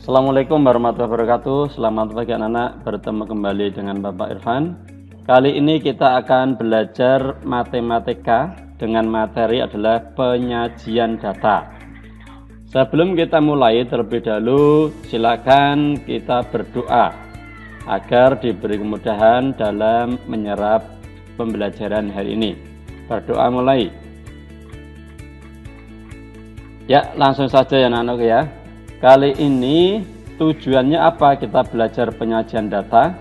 Assalamualaikum warahmatullahi wabarakatuh. Selamat pagi anak-anak, bertemu kembali dengan Bapak Irfan. Kali ini kita akan belajar matematika dengan materi adalah penyajian data. Sebelum kita mulai, terlebih dahulu silakan kita berdoa agar diberi kemudahan dalam menyerap pembelajaran hari ini. Berdoa mulai. Ya, langsung saja ya anak-anak ya. Kali ini tujuannya apa kita belajar penyajian data?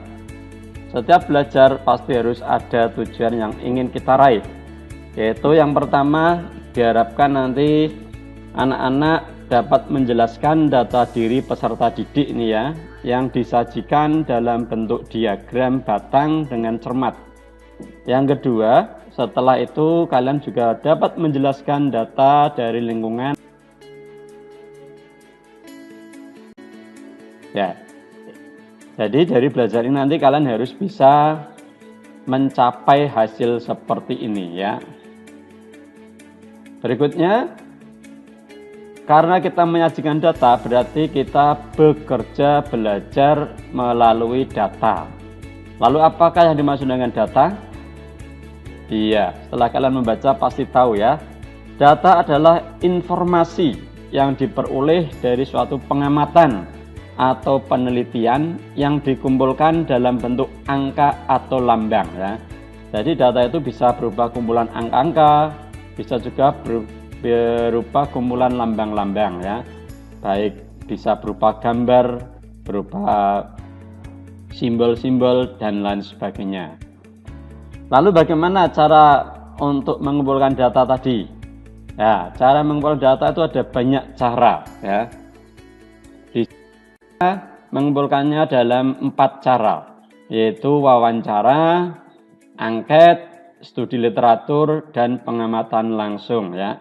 Setiap belajar pasti harus ada tujuan yang ingin kita raih. Yaitu yang pertama, diharapkan nanti anak-anak dapat menjelaskan data diri peserta didik ini ya, yang disajikan dalam bentuk diagram batang dengan cermat. Yang kedua, setelah itu kalian juga dapat menjelaskan data dari lingkungan. Ya, jadi dari belajar ini nanti kalian harus bisa mencapai hasil seperti ini ya. Berikutnya, karena kita menyajikan data berarti kita bekerja belajar melalui data. Lalu apakah yang dimaksud dengan data? Iya, setelah kalian membaca pasti tahu ya. Data adalah informasi yang diperoleh dari suatu pengamatan atau penelitian yang dikumpulkan dalam bentuk angka atau lambang ya. Jadi data itu bisa berupa kumpulan angka-angka, bisa juga berupa kumpulan lambang-lambang ya. Baik bisa berupa gambar, berupa simbol-simbol dan lain sebagainya. Lalu bagaimana cara untuk mengumpulkan data tadi? Ya, cara mengumpulkan data itu ada banyak cara ya. Mengumpulkannya dalam 4 cara, yaitu wawancara, angket, studi literatur, dan pengamatan langsung ya.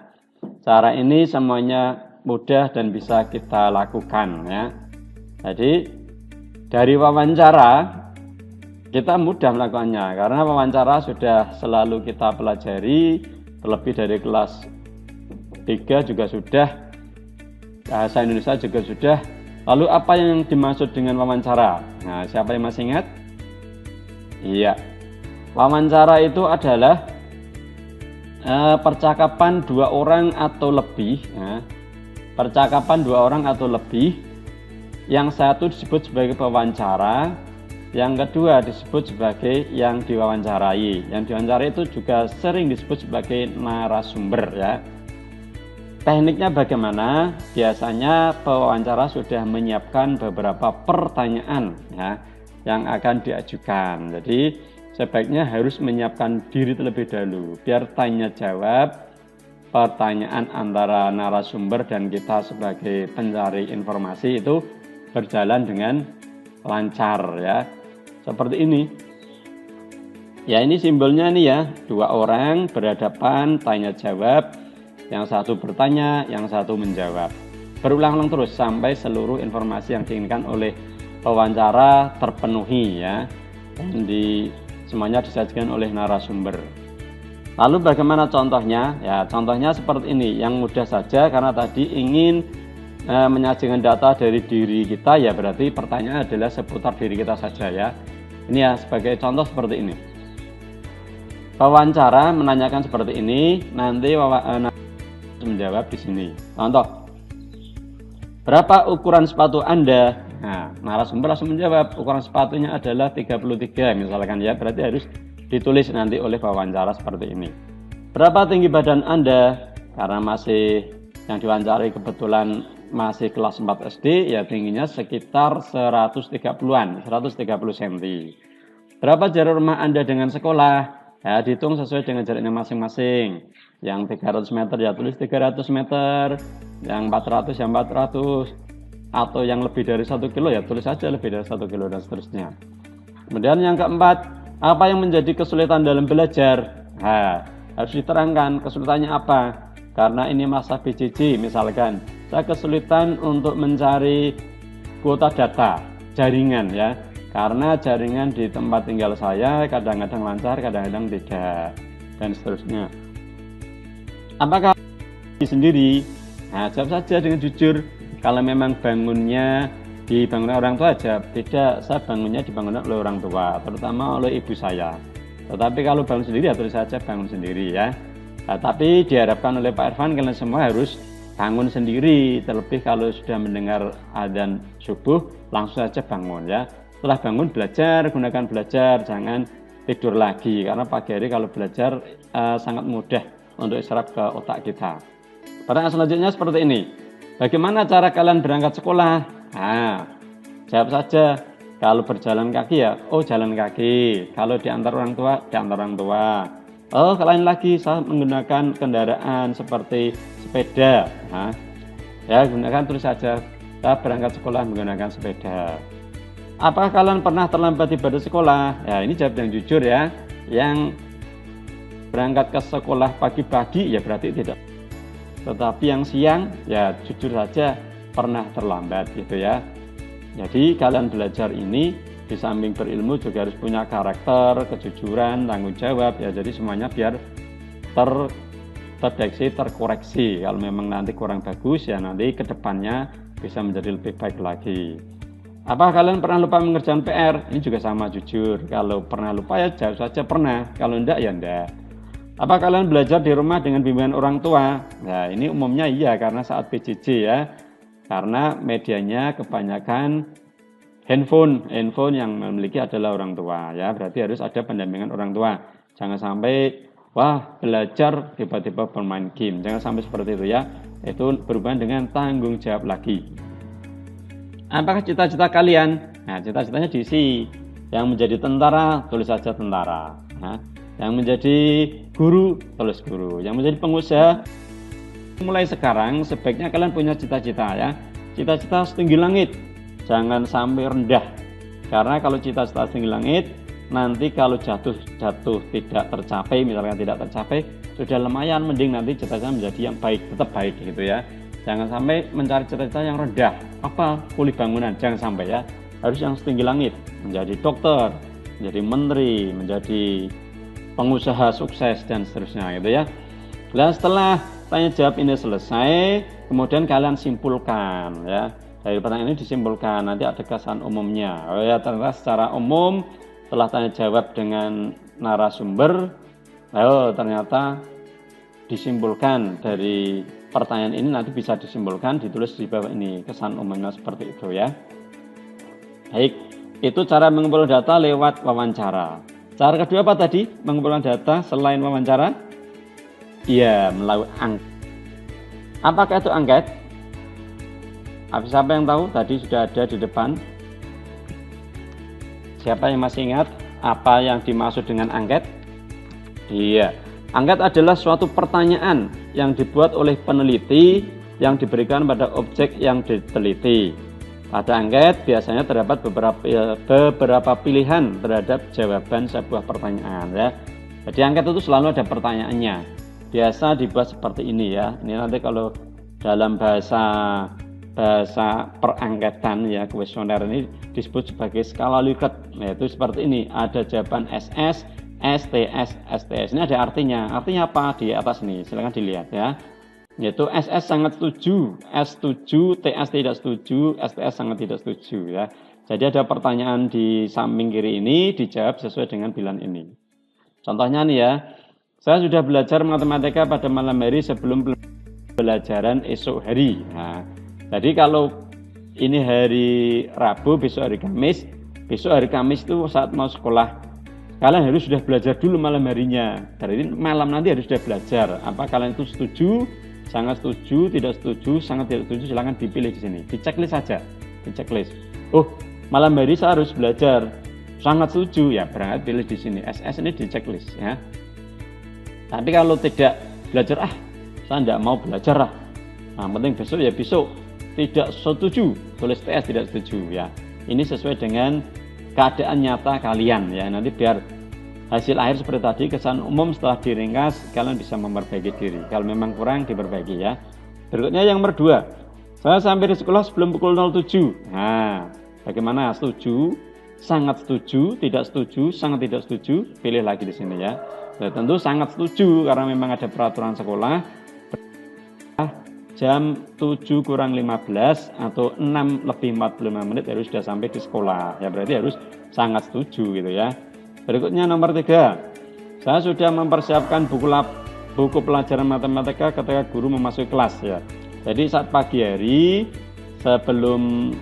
Cara ini semuanya mudah dan bisa kita lakukan ya. Jadi dari wawancara kita mudah melakukannya karena wawancara sudah selalu kita pelajari, terlebih dari kelas 3 juga sudah, bahasa Indonesia juga sudah. Lalu apa yang dimaksud dengan wawancara? Nah, siapa yang masih ingat? Iya, wawancara itu adalah percakapan 2 orang atau lebih. Ya. Percakapan 2 orang atau lebih. Yang satu disebut sebagai pewawancara, yang kedua disebut sebagai yang diwawancarai. Yang diwawancarai itu juga sering disebut sebagai narasumber ya. Tekniknya bagaimana? Biasanya pewawancara sudah menyiapkan beberapa pertanyaan ya, yang akan diajukan. Jadi sebaiknya harus menyiapkan diri terlebih dahulu biar tanya jawab pertanyaan antara narasumber dan kita sebagai pencari informasi itu berjalan dengan lancar ya. Seperti ini. Ya, ini simbolnya nih ya, 2 orang berhadapan tanya jawab. Yang satu bertanya, yang satu menjawab. Berulang-ulang terus sampai seluruh informasi yang diinginkan oleh pewawancara terpenuhi ya. Dan semuanya disajikan oleh narasumber. Lalu bagaimana contohnya? Ya, contohnya seperti ini, yang mudah saja karena tadi ingin menyajikan data dari diri kita ya, berarti pertanyaan adalah seputar diri kita saja ya. Ini ya sebagai contoh seperti ini. Pewawancara menanyakan seperti ini, nanti menjawab di sini. Contoh, berapa ukuran sepatu Anda? Nah, narasumber langsung menjawab, ukuran sepatunya adalah 33 misalkan ya, berarti harus ditulis nanti oleh pewawancara seperti ini. Berapa tinggi badan Anda? Karena masih yang diwawancarai kebetulan masih kelas 4 SD, ya tingginya sekitar 130-an, 130 cm. Berapa jarak rumah Anda dengan sekolah? Ya, dihitung sesuai dengan jaraknya masing-masing. Yang 300 meter ya tulis 300 meter, yang 400 ya 400, atau yang lebih dari 1 kilo ya tulis saja lebih dari 1 kilo dan seterusnya. Kemudian yang keempat, apa yang menjadi kesulitan dalam belajar? Nah, harus diterangkan kesulitannya apa. Karena ini masa PJJ misalkan, saya kesulitan untuk mencari kuota data jaringan ya. Karena jaringan di tempat tinggal saya kadang-kadang lancar, kadang-kadang tidak, dan seterusnya. Apakah sendiri? Nah, jawab saja dengan jujur. Kalau memang bangunnya dibangun orang tua aja, tidak, saya bangunnya dibangun oleh orang tua, terutama oleh ibu saya. Tetapi kalau bangun sendiri ya terus saja bangun sendiri ya. Nah, tapi diharapkan oleh Pak Irfan kalian semua harus bangun sendiri, terlebih kalau sudah mendengar adzan subuh langsung saja bangun ya. Setelah bangun belajar, gunakan belajar, jangan tidur lagi karena pagi hari kalau belajar sangat mudah untuk serap ke otak kita. Pertanyaan selanjutnya seperti ini. Bagaimana cara kalian berangkat sekolah? Nah, jawab saja. Kalau berjalan kaki ya, oh jalan kaki. Kalau diantar orang tua, diantar orang tua. Oh, lain lagi saya menggunakan kendaraan seperti sepeda. Nah, ya gunakan terus saja. Saya berangkat sekolah menggunakan sepeda. Apakah kalian pernah terlambat ibadah sekolah? Ya, ini jawab yang jujur ya. Yang berangkat ke sekolah pagi-pagi ya berarti tidak. Tetapi yang siang ya jujur saja pernah terlambat gitu ya. Jadi kalian belajar ini di samping berilmu juga harus punya karakter, kejujuran, tanggung jawab ya. Jadi semuanya biar terdeteksi, terkoreksi. Kalau memang nanti kurang bagus ya nanti ke depannya bisa menjadi lebih baik lagi. Apa kalian pernah lupa mengerjakan PR? Ini juga sama jujur. Kalau pernah lupa ya jawab saja pernah. Kalau enggak ya enggak. Apa kalian belajar di rumah dengan bimbingan orang tua? Nah ini umumnya iya karena saat PJJ ya. Karena medianya kebanyakan handphone yang memiliki adalah orang tua ya. Berarti harus ada pendampingan orang tua. Jangan sampai wah belajar tiba-tiba bermain game. Jangan sampai seperti itu ya. Itu berhubungan dengan tanggung jawab lagi. Apakah cita-cita kalian? Nah, cita-citanya diisi. Yang menjadi tentara, tulis saja tentara. Nah, yang menjadi guru, tulis guru. Yang menjadi pengusaha, mulai sekarang sebaiknya kalian punya cita-cita ya. Cita-cita setinggi langit. Jangan sampai rendah. Karena kalau cita-cita setinggi langit, nanti kalau jatuh tidak tercapai, misalkan tidak tercapai, sudah lumayan, mending nanti cita-cita menjadi yang baik, tetap baik gitu ya. Jangan sampai mencari cita-cita yang rendah. Apa? Kuli bangunan. Jangan sampai ya. Harus yang setinggi langit. Menjadi dokter, menjadi menteri, menjadi pengusaha sukses dan seterusnya gitu ya. Dan setelah tanya jawab ini selesai, kemudian kalian simpulkan ya. Dari pertanyaan ini disimpulkan. Nanti ada kesan umumnya. Oh ya, ternyata secara umum setelah tanya jawab dengan narasumber, ternyata disimpulkan dari pertanyaan ini nanti bisa disimpulkan ditulis di bawah ini kesan umumnya seperti itu ya. Baik, itu cara mengumpulkan data lewat wawancara. Cara kedua apa tadi mengumpulkan data selain wawancara? Iya, melalui angket. Apakah itu angket? Siapa yang tahu? Tadi sudah ada di depan. Siapa yang masih ingat apa yang dimaksud dengan angket? Iya. Angket adalah suatu pertanyaan yang dibuat oleh peneliti yang diberikan pada objek yang diteliti. Pada angket biasanya terdapat beberapa pilihan terhadap jawaban sebuah pertanyaan ya. Jadi angket itu selalu ada pertanyaannya. Biasa dibuat seperti ini ya. Ini nanti kalau dalam bahasa perangketan ya, kuesioner ini disebut sebagai skala Likert. Yaitu seperti ini, ada jawaban SS, STS, STS. Ini ada artinya. Artinya apa? Di atas nih, silakan dilihat ya. Yaitu SS sangat setuju, S setuju, TS tidak setuju, STS sangat tidak setuju ya. Jadi ada pertanyaan di samping kiri ini dijawab sesuai dengan pilihan ini. Contohnya nih ya, saya sudah belajar matematika pada malam hari sebelum pembelajaran esok hari. Nah, jadi kalau ini hari Rabu, besok hari Kamis. Besok hari Kamis itu saat mau sekolah, kalian harus sudah belajar dulu malam harinya. Jadi malam nanti harus sudah belajar. Apa kalian itu setuju, sangat setuju, tidak setuju, sangat tidak setuju? Silakan dipilih di sini. Di checklist saja. Di checklist. Oh, malam hari saya harus belajar. Sangat setuju, ya berangkat pilih di sini. SS ini di checklist ya. Tapi kalau tidak belajar, saya tidak mau belajar . Nah, penting besok ya besok. Tidak setuju, tulis TS tidak setuju ya. Ini sesuai dengan keadaan nyata kalian ya. Nanti biar hasil akhir seperti tadi, kesan umum setelah diringkas kalian bisa memperbaiki diri. Kalau memang kurang diperbaiki ya. Berikutnya yang nomor 2. Saya sampai di sekolah sebelum pukul 07. Nah, bagaimana? Setuju, sangat setuju, tidak setuju, sangat tidak setuju. Pilih lagi di sini ya. Nah, tentu sangat setuju karena memang ada peraturan sekolah. jam 7 kurang 15 atau 6 lebih 45 menit harus sudah sampai di sekolah. Ya berarti harus sangat setuju gitu ya. Berikutnya nomor 3. Saya sudah mempersiapkan buku pelajaran matematika ketika guru memasuki kelas ya. Jadi saat pagi hari sebelum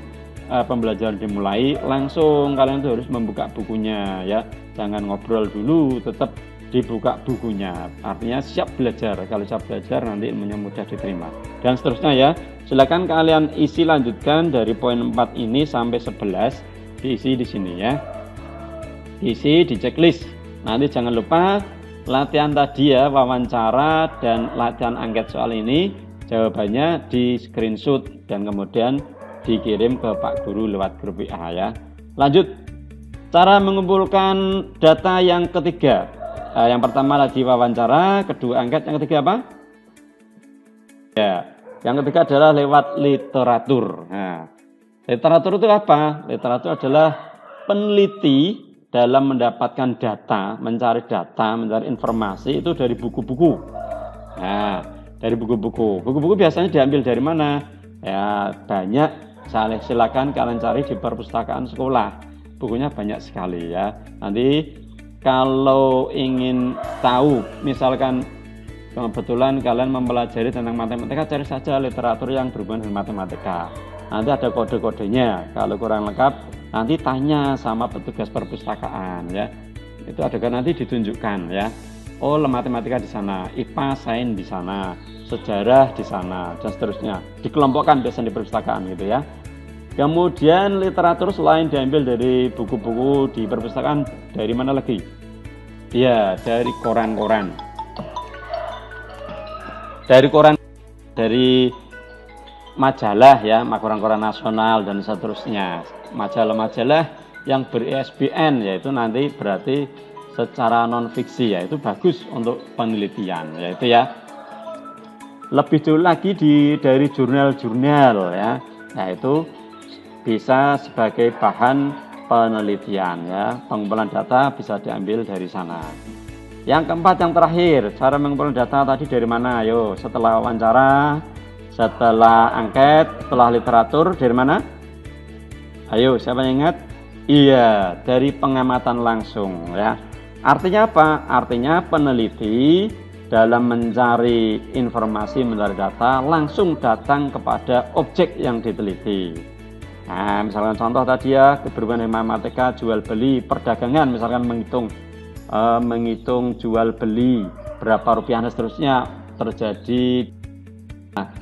pembelajaran dimulai, langsung kalian tuh harus membuka bukunya ya. Jangan ngobrol dulu, tetap dibuka bukunya. Artinya siap belajar. Kalau siap belajar nanti ilmunya mudah diterima. Dan seterusnya ya. Silakan kalian isi lanjutkan dari poin 4 ini sampai 11 diisi di sini ya. Diisi di checklist. Nanti jangan lupa latihan tadi ya, wawancara dan latihan angket soal ini jawabannya di screenshot dan kemudian dikirim ke Pak Guru lewat grup WA ya. Lanjut, cara mengumpulkan data yang ketiga. Yang pertama lagi wawancara, kedua angket, yang ketiga apa? Ya, yang ketiga adalah lewat literatur. Nah, literatur itu apa? Literatur adalah peneliti dalam mendapatkan data, mencari informasi itu dari buku-buku. Nah, dari buku-buku. Buku-buku biasanya diambil dari mana? Ya, banyak. Silakan kalian cari di perpustakaan sekolah. Bukunya banyak sekali ya. Nanti kalau ingin tahu, misalkan kebetulan kalian mempelajari tentang matematika, cari saja literatur yang berhubungan dengan matematika. Nanti ada kode-kodenya. Kalau kurang lengkap, nanti tanya sama petugas perpustakaan ya. Itu ada kan nanti ditunjukkan ya. Oh, matematika di sana, IPA, sains di sana, sejarah di sana, dan seterusnya. Dikelompokkan biasanya di perpustakaan gitu ya. Kemudian literatur selain diambil dari buku-buku di perpustakaan, dari mana lagi? Ya, dari koran-koran. Dari majalah ya, koran-koran nasional dan seterusnya. Majalah-majalah yang ber-ISBN yaitu nanti berarti secara non-fiksi ya, itu bagus untuk penelitian yaitu ya. Lebih dulu lagi dari jurnal-jurnal ya. Nah, itu bisa sebagai bahan penelitian ya. Pengumpulan data bisa diambil dari sana. Yang keempat, yang terakhir, cara mengumpulkan data tadi dari mana? Ayo, setelah wawancara, setelah angket, setelah literatur, dari mana? Ayo, siapa yang ingat? Iya, dari pengamatan langsung ya. Artinya apa? Artinya peneliti dalam mencari informasi, mencari data, langsung datang kepada objek yang diteliti. Nah, misalkan contoh tadi ya, berhubungan dengan matematika, jual beli, perdagangan, misalkan menghitung jual beli, berapa rupiah dan seterusnya terjadi. Nah,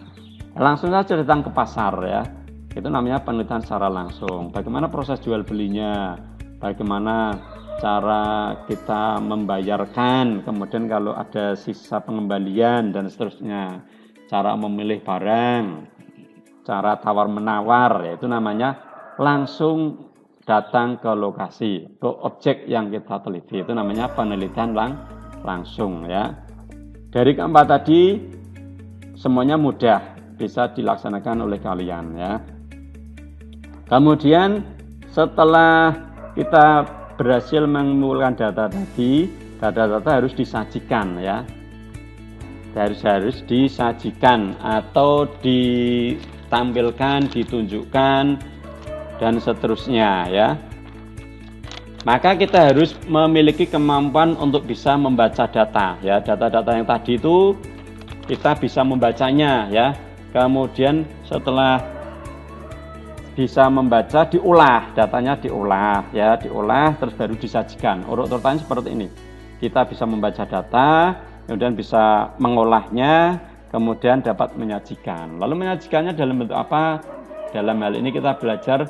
langsung saja datang ke pasar ya. Itu namanya penelitian secara langsung. Bagaimana proses jual belinya, bagaimana cara kita membayarkan, kemudian kalau ada sisa pengembalian dan seterusnya, cara memilih barang, cara tawar-menawar, yaitu namanya langsung datang ke lokasi, ke objek yang kita teliti. Itu namanya penelitian langsung ya. Dari keempat tadi semuanya mudah bisa dilaksanakan oleh kalian ya. Kemudian setelah kita berhasil mengumpulkan data tadi, data-data harus disajikan ya. Harus disajikan atau ditampilkan, ditunjukkan dan seterusnya ya. Maka kita harus memiliki kemampuan untuk bisa membaca data ya. Data-data yang tadi itu kita bisa membacanya ya. Kemudian setelah bisa membaca, diolah, datanya diolah ya, diolah terus baru disajikan. Urut-urutannya seperti ini. Kita bisa membaca data, kemudian bisa mengolahnya, kemudian dapat menyajikan. Lalu menyajikannya dalam bentuk apa? Dalam hal ini kita belajar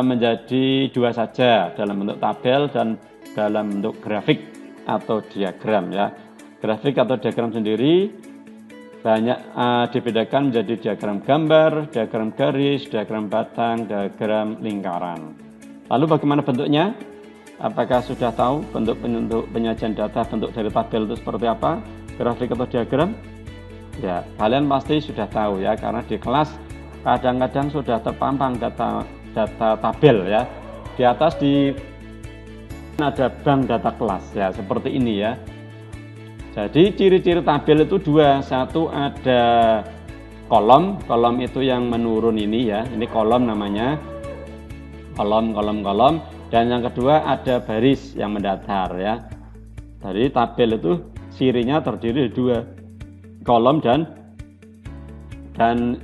menjadi dua saja, dalam bentuk tabel dan dalam bentuk grafik atau diagram ya. Grafik atau diagram sendiri banyak dibedakan menjadi diagram gambar, diagram garis, diagram batang, diagram lingkaran. Lalu bagaimana bentuknya? Apakah sudah tahu bentuk penyajian data, bentuk dari tabel itu seperti apa? Grafik atau diagram? Ya, kalian pasti sudah tahu ya, karena di kelas kadang-kadang sudah terpampang data tabel ya. Di atas ada bank data kelas ya, seperti ini ya. Jadi ciri-ciri tabel itu dua. Satu ada kolom itu yang menurun ini ya, ini kolom namanya, kolom, dan yang kedua ada baris yang mendatar ya. Dari tabel itu sirinya terdiri dari 2 kolom dan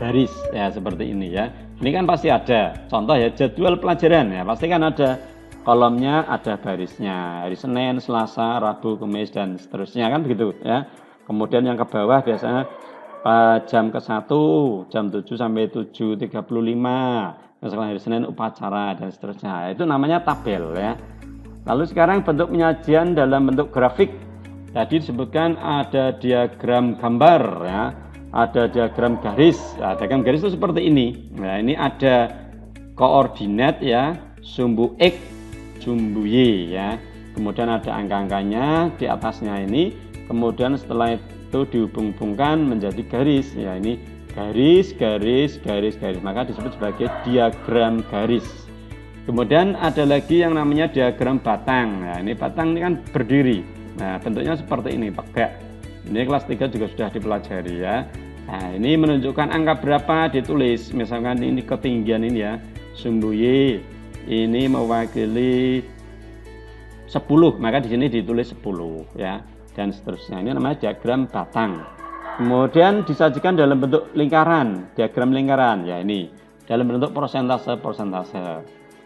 baris ya, seperti ini ya. Ini kan pasti ada contoh ya, jadwal pelajaran ya, pasti kan ada kolomnya, ada barisnya, hari Senin, Selasa, Rabu, Kamis, dan seterusnya kan begitu ya. Kemudian yang ke bawah biasanya jam ke-1, jam 7 sampai 7.35, misalkan hari Senin upacara dan seterusnya. Itu namanya tabel ya. Lalu sekarang bentuk penyajian dalam bentuk grafik. Tadi disebutkan ada diagram gambar ya, ada diagram garis. Nah, diagram garis itu seperti ini. Nah, ini ada koordinat ya, sumbu X, sumbu Y ya. Kemudian ada angka-angkanya di atasnya ini. Kemudian setelah itu dihubung-hubungkan menjadi garis. Ya, ini garis, maka disebut sebagai diagram garis. Kemudian ada lagi yang namanya diagram batang. Nah, ini batang ini kan berdiri. Nah, bentuknya seperti ini, tegak. Ini kelas 3 juga sudah dipelajari ya. Nah, ini menunjukkan angka berapa ditulis. Misalkan ini ketinggian ini ya, sumbu Y ini mewakili 10, maka di sini ditulis 10 ya, dan seterusnya. Ini namanya diagram batang. Kemudian disajikan dalam bentuk lingkaran, diagram lingkaran ya, ini dalam bentuk persentase.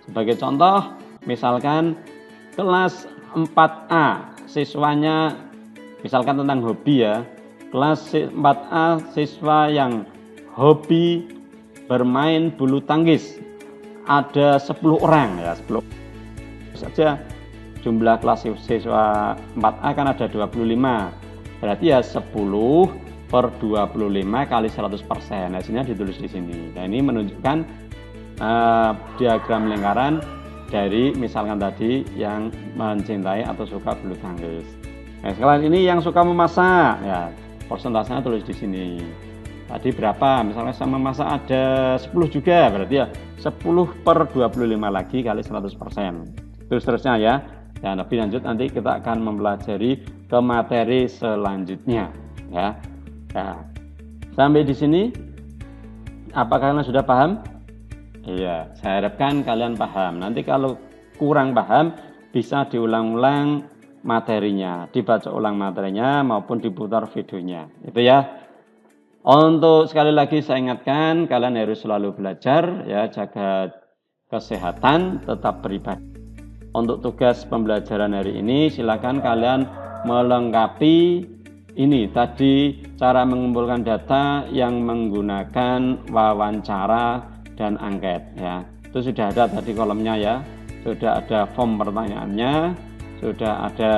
Sebagai contoh, misalkan kelas 4A siswanya, misalkan tentang hobi ya, kelas 4A siswa yang hobi bermain bulu tangkis ada 10 orang ya, 10 saja jumlah kelas siswa 4A kan ada 25, berarti ya 10 per 25 kali 100%. Hasilnya ditulis di sini. Nah, ini menunjukkan diagram lingkaran dari misalkan tadi yang mencintai atau suka bulu tangkis. Nah, sekarang ini yang suka memasak ya, persentasenya tulis di sini. Tadi berapa? Misalnya sama memasak ada 10 juga, berarti ya 10 per 25 lagi kali 100%. Terus seterusnya ya. Dan lebih lanjut nanti kita akan mempelajari ke materi selanjutnya ya. Nah, sampai di sini apakah kalian sudah paham? Iya, saya harapkan kalian paham. Nanti kalau kurang paham bisa diulang-ulang materinya, dibaca ulang materinya maupun diputar videonya. Itu ya. Untuk sekali lagi saya ingatkan, kalian harus selalu belajar ya, jaga kesehatan, tetap beribadah. Untuk tugas pembelajaran hari ini silakan kalian melengkapi ini tadi, cara mengumpulkan data yang menggunakan wawancara dan angket ya. Itu sudah ada tadi kolomnya ya, sudah ada form pertanyaannya, sudah ada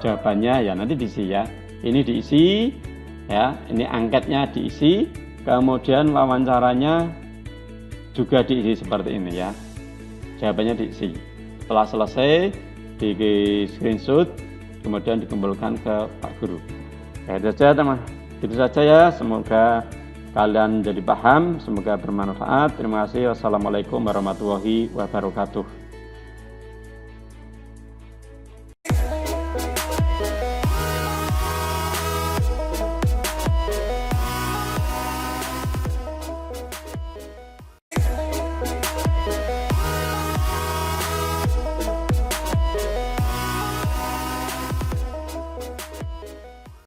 jawabannya ya, nanti diisi ya. Ini diisi ya, ini angketnya diisi, kemudian wawancaranya juga diisi seperti ini ya, jawabannya diisi. Setelah selesai di screenshot, kemudian dikumpulkan ke Pak Guru. Itu saja teman, itu saja ya. Semoga kalian jadi paham, semoga bermanfaat. Terima kasih. Wassalamualaikum warahmatullahi wabarakatuh.